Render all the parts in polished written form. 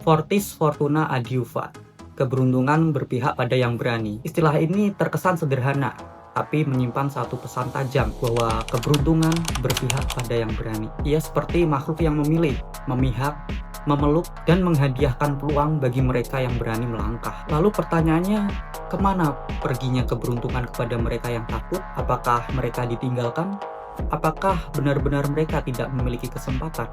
Fortis Fortuna Adiuvat, keberuntungan berpihak pada yang berani. Istilah ini terkesan sederhana, tapi menyimpan satu pesan tajam bahwa keberuntungan berpihak pada yang berani. Ia seperti makhluk yang memilih, memihak, memeluk, dan menghadiahkan peluang bagi mereka yang berani melangkah. Lalu pertanyaannya, kemana perginya keberuntungan kepada mereka yang takut? Apakah mereka ditinggalkan? Apakah benar-benar mereka tidak memiliki kesempatan?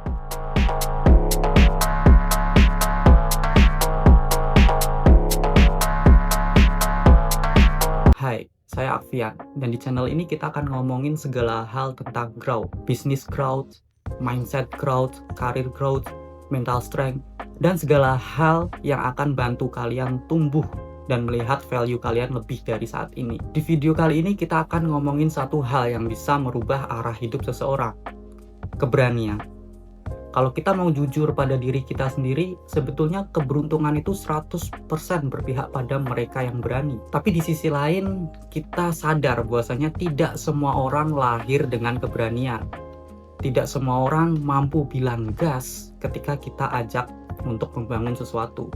Hai, saya Akvian, dan di channel ini kita akan ngomongin segala hal tentang growth, business growth, mindset growth, career growth, mental strength, dan segala hal yang akan bantu kalian tumbuh dan melihat value kalian lebih dari saat ini. Di video kali ini kita akan ngomongin satu hal yang bisa merubah arah hidup seseorang, keberanian. Kalau kita mau jujur pada diri kita sendiri, sebetulnya keberuntungan itu 100% berpihak pada mereka yang berani. Tapi di sisi lain, kita sadar bahwasanya tidak semua orang lahir dengan keberanian. Tidak semua orang mampu bilang gas ketika kita ajak untuk membangun sesuatu.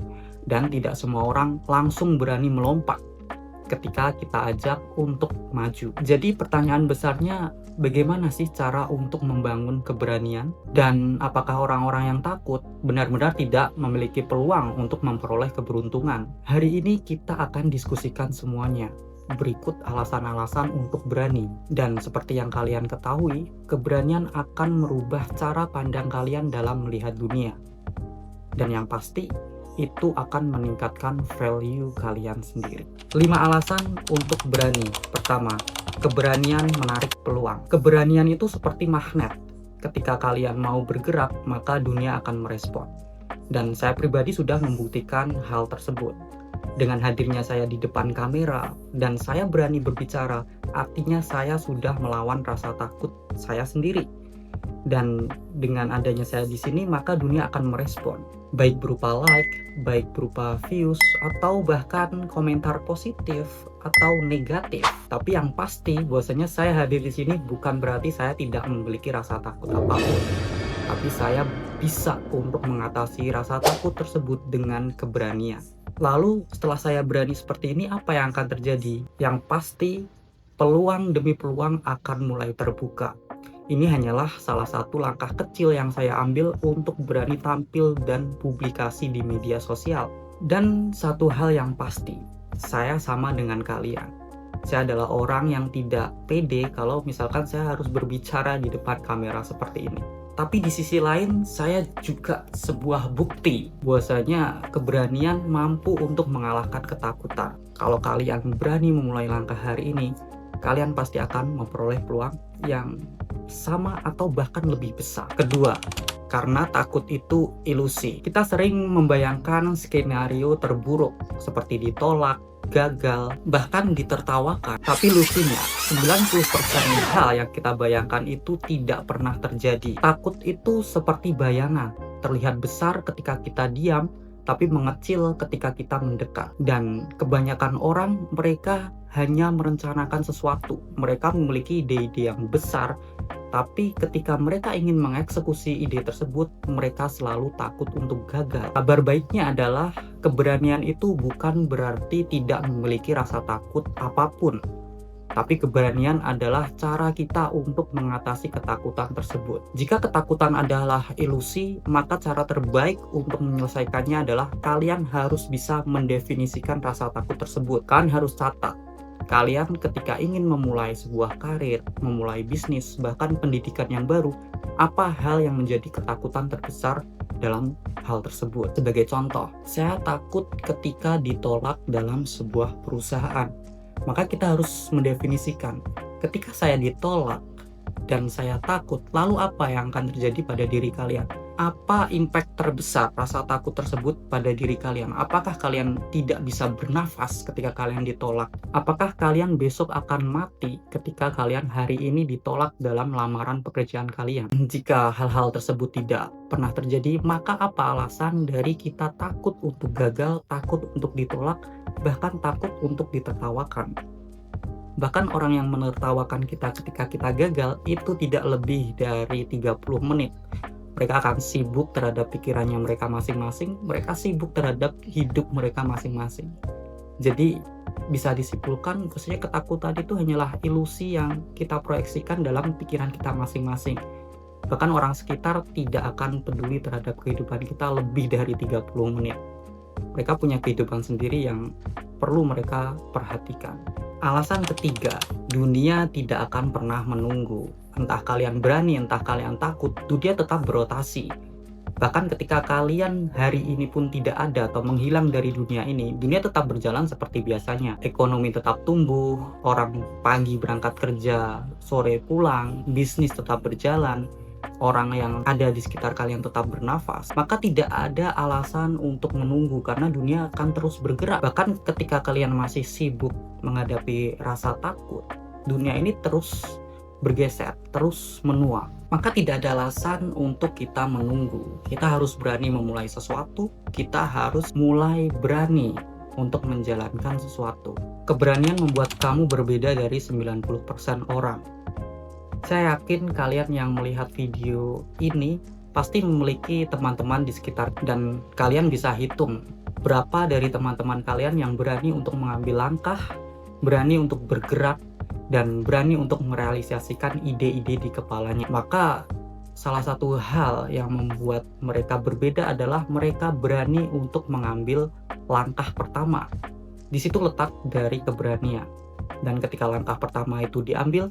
Dan tidak semua orang langsung berani melompat ketika kita ajak untuk maju. Jadi pertanyaan besarnya, bagaimana sih cara untuk membangun keberanian? Dan apakah orang-orang yang takut benar-benar tidak memiliki peluang untuk memperoleh keberuntungan? Hari ini kita akan diskusikan semuanya. Berikut alasan-alasan untuk berani. Dan seperti yang kalian ketahui, keberanian akan merubah cara pandang kalian dalam melihat dunia. Dan yang pasti, itu akan meningkatkan value kalian sendiri. 5 alasan untuk berani. Pertama, keberanian menarik peluang. Keberanian itu seperti magnet. Ketika kalian mau bergerak, maka dunia akan merespon. Dan saya pribadi sudah membuktikan hal tersebut. Dengan hadirnya saya di depan kamera dan saya berani berbicara, artinya saya sudah melawan rasa takut saya sendiri. Dan dengan adanya saya di sini, maka dunia akan merespon, baik berupa like, baik berupa views, atau bahkan komentar positif atau negatif. Tapi yang pasti, bahwasanya saya hadir di sini bukan berarti saya tidak memiliki rasa takut apapun. Tapi saya bisa untuk mengatasi rasa takut tersebut dengan keberanian. Lalu setelah saya berani seperti ini, apa yang akan terjadi? Yang pasti, peluang demi peluang akan mulai terbuka. Ini hanyalah salah satu langkah kecil yang saya ambil untuk berani tampil dan publikasi di media sosial. Dan satu hal yang pasti, saya sama dengan kalian. Saya adalah orang yang tidak pede kalau misalkan saya harus berbicara di depan kamera seperti ini. Tapi di sisi lain, saya juga sebuah bukti bahwasanya keberanian mampu untuk mengalahkan ketakutan. Kalau kalian berani memulai langkah hari ini, kalian pasti akan memperoleh peluang yang sama atau bahkan lebih besar. Kedua, karena takut itu ilusi. Kita sering membayangkan skenario terburuk seperti ditolak, gagal, bahkan ditertawakan. Tapi lucunya, 90% hal yang kita bayangkan itu tidak pernah terjadi. Takut itu seperti bayangan, terlihat besar ketika kita diam, tapi mengecil ketika kita mendekat. Dan kebanyakan orang, mereka hanya merencanakan sesuatu. Mereka memiliki ide-ide yang besar, tapi ketika mereka ingin mengeksekusi ide tersebut, mereka selalu takut untuk gagal. Kabar baiknya adalah keberanian itu bukan berarti tidak memiliki rasa takut apapun. Tapi keberanian adalah cara kita untuk mengatasi ketakutan tersebut. Jika ketakutan adalah ilusi, maka cara terbaik untuk menyelesaikannya adalah kalian harus bisa mendefinisikan rasa takut tersebut. Kalian harus catat. Kalian ketika ingin memulai sebuah karir, memulai bisnis, bahkan pendidikan yang baru, apa hal yang menjadi ketakutan terbesar dalam hal tersebut? Sebagai contoh, saya takut ketika ditolak dalam sebuah perusahaan. Maka kita harus mendefinisikan, ketika saya ditolak dan saya takut, lalu apa yang akan terjadi pada diri kalian? Apa impact terbesar rasa takut tersebut pada diri kalian? Apakah kalian tidak bisa bernafas ketika kalian ditolak? Apakah kalian besok akan mati ketika kalian hari ini ditolak dalam lamaran pekerjaan kalian? Jika hal-hal tersebut tidak pernah terjadi, maka apa alasan dari kita takut untuk gagal, takut untuk ditolak, bahkan takut untuk ditertawakan? Bahkan orang yang menertawakan kita ketika kita gagal itu tidak lebih dari 30 menit. Mereka akan sibuk terhadap pikirannya mereka masing-masing, mereka sibuk terhadap hidup mereka masing-masing. Jadi bisa disimpulkan bahwasanya ketakutan itu hanyalah ilusi yang kita proyeksikan dalam pikiran kita masing-masing. Bahkan orang sekitar tidak akan peduli terhadap kehidupan kita lebih dari 30 menit. Mereka punya kehidupan sendiri yang perlu mereka perhatikan. Alasan ketiga, dunia tidak akan pernah menunggu. Entah kalian berani, entah kalian takut, dunia tetap berotasi. Bahkan ketika kalian hari ini pun tidak ada atau menghilang dari dunia ini, dunia tetap berjalan seperti biasanya. Ekonomi tetap tumbuh, orang pagi berangkat kerja, sore pulang, bisnis tetap berjalan, orang yang ada di sekitar kalian tetap bernafas. Maka tidak ada alasan untuk menunggu karena dunia akan terus bergerak. Bahkan ketika kalian masih sibuk menghadapi rasa takut, dunia ini terus bergeser, terus menua. Maka tidak ada alasan untuk kita menunggu. Kita harus berani memulai sesuatu, kita harus mulai berani untuk menjalankan sesuatu. Keberanian membuat kamu berbeda dari 90% orang. Saya yakin kalian yang melihat video ini pasti memiliki teman-teman di sekitar, dan kalian bisa hitung berapa dari teman-teman kalian yang berani untuk mengambil langkah, berani untuk bergerak, dan berani untuk merealisasikan ide-ide di kepalanya. Maka salah satu hal yang membuat mereka berbeda adalah mereka berani untuk mengambil langkah pertama. Di situ letak dari keberanian. Dan ketika langkah pertama itu diambil,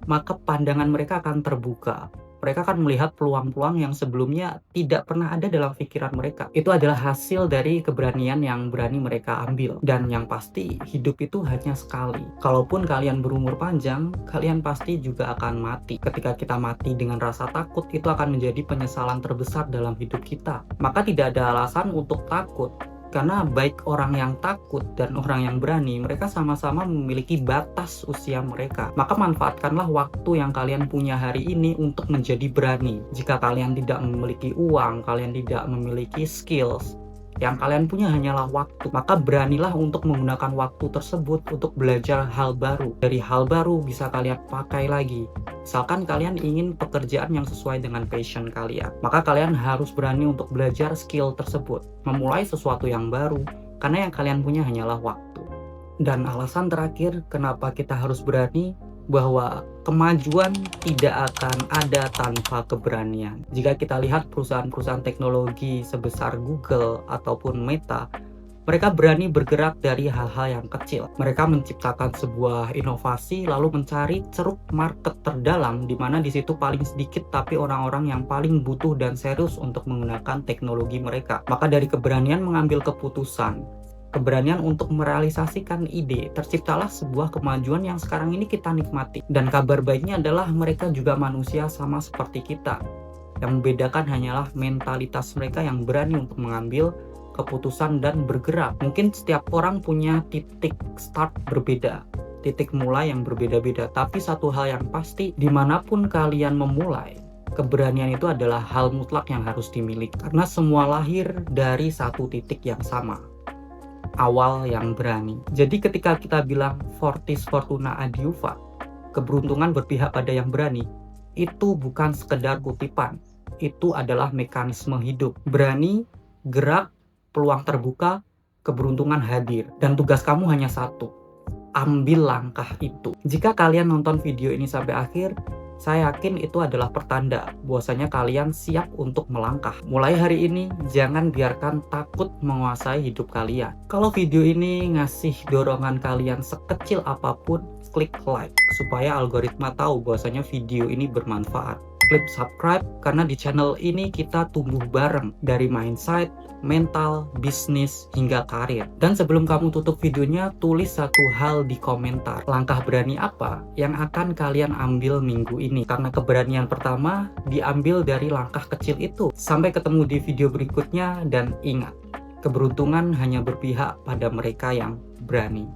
maka pandangan mereka akan terbuka. Mereka akan melihat peluang-peluang yang sebelumnya tidak pernah ada dalam pikiran mereka. Itu adalah hasil dari keberanian yang berani mereka ambil. Dan yang pasti, hidup itu hanya sekali. Kalaupun kalian berumur panjang, kalian pasti juga akan mati. Ketika kita mati dengan rasa takut, itu akan menjadi penyesalan terbesar dalam hidup kita. Maka tidak ada alasan untuk takut. Karena baik orang yang takut dan orang yang berani, mereka sama-sama memiliki batas usia mereka. Maka manfaatkanlah waktu yang kalian punya hari ini untuk menjadi berani. Jika kalian tidak memiliki uang, kalian tidak memiliki skills, yang kalian punya hanyalah waktu, maka beranilah untuk menggunakan waktu tersebut untuk belajar hal baru. Dari hal baru bisa kalian pakai lagi. Misalkan kalian ingin pekerjaan yang sesuai dengan passion kalian, maka kalian harus berani untuk belajar skill tersebut, memulai sesuatu yang baru, karena yang kalian punya hanyalah waktu. Dan alasan terakhir kenapa kita harus berani, bahwa kemajuan tidak akan ada tanpa keberanian. Jika kita lihat perusahaan-perusahaan teknologi sebesar Google ataupun Meta, mereka berani bergerak dari hal-hal yang kecil. Mereka menciptakan sebuah inovasi lalu mencari ceruk market terdalam, di mana di situ paling sedikit tapi orang-orang yang paling butuh dan serius untuk menggunakan teknologi mereka. Maka dari keberanian mengambil keputusan, keberanian untuk merealisasikan ide, terciptalah sebuah kemajuan yang sekarang ini kita nikmati. Dan kabar baiknya adalah mereka juga manusia sama seperti kita. Yang membedakan hanyalah mentalitas mereka yang berani untuk mengambil keputusan dan bergerak. Mungkin setiap orang punya titik start berbeda, titik mulai yang berbeda-beda. Tapi satu hal yang pasti, dimanapun kalian memulai, keberanian itu adalah hal mutlak yang harus dimiliki. Karena semua lahir dari satu titik yang sama, awal yang berani. Jadi ketika kita bilang fortis fortuna adiuvat, keberuntungan berpihak pada yang berani, itu bukan sekedar kutipan. Itu adalah mekanisme hidup. Berani, gerak, peluang terbuka, keberuntungan hadir. Dan tugas kamu hanya satu, ambil langkah itu. Jika kalian nonton video ini sampai akhir, saya yakin itu adalah pertanda bahwasanya kalian siap untuk melangkah. Mulai hari ini, jangan biarkan takut menguasai hidup kalian. Kalau video ini ngasih dorongan kalian sekecil apapun, klik like supaya algoritma tahu bahwasanya video ini bermanfaat. Klik subscribe karena di channel ini kita tumbuh bareng dari mindset, mental, bisnis, hingga karir. Dan sebelum kamu tutup videonya, tulis satu hal di komentar. Langkah berani apa yang akan kalian ambil minggu ini? Karena keberanian pertama diambil dari langkah kecil itu. Sampai ketemu di video berikutnya, dan ingat, keberuntungan hanya berpihak pada mereka yang berani.